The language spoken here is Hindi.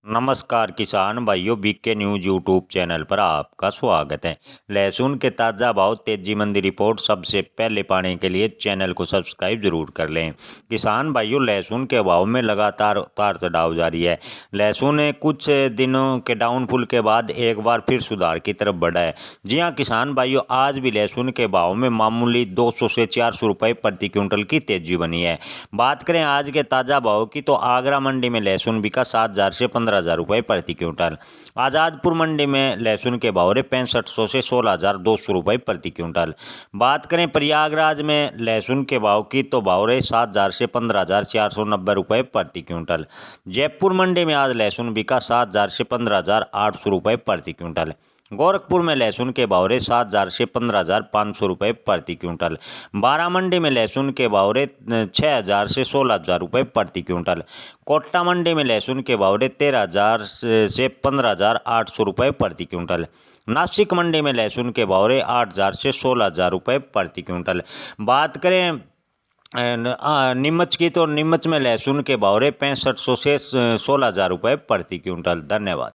नमस्कार किसान भाइयों, बीके न्यूज यूट्यूब चैनल पर आपका स्वागत है। लहसुन के ताज़ा भाव तेजी मंदी रिपोर्ट सबसे पहले पाने के लिए चैनल को सब्सक्राइब जरूर कर लें। किसान भाइयों, लहसुन के भाव में लगातार उतार चढ़ाव जारी है। लहसुन ने कुछ दिनों के डाउनफॉल के बाद एक बार फिर सुधार की तरफ बढ़ा है। जी हाँ किसान भाइयों, आज भी लहसुन के भाव में मामूली 200 से 400 रुपये प्रति क्विंटल की तेजी बनी है। बात करें आज के ताज़ा भाव की तो आगरा मंडी में लहसुन बिका 7,000 से 15,000 रुपये प्रति क्विंटल। आज़ादपुर मंडी में लहसुन के भाव रहे 6500 से 16,200 रुपये प्रति क्विंटल। बात करें प्रयागराज में लहसुन के भाव की तो भाव रहे 7,000 से 15,490 रुपये प्रति क्विंटल। जयपुर मंडी में आज लहसुन बिका 7,000 से 15,800 रुपये प्रति क्विंटल। गोरखपुर में लहसुन के भाव रहे 7,000 से 15,500 रुपये प्रति क्विंटल। बारामंडी में लहसुन के भाव रहे 6,000 से 16,000 रुपये प्रति क्विंटल। कोट्टा मंडी में लहसुन के भाव रहे 13,000 से 15,800 रुपये प्रति क्विंटल। नासिक मंडी में लहसुन के भाव रहे 8,000 से 16,000 रुपये प्रति क्विंटल। बात करें नीमच की तो नीमच में लहसुन के भाव रहे 6500 से 16,000 रुपये प्रति क्विंटल। धन्यवाद।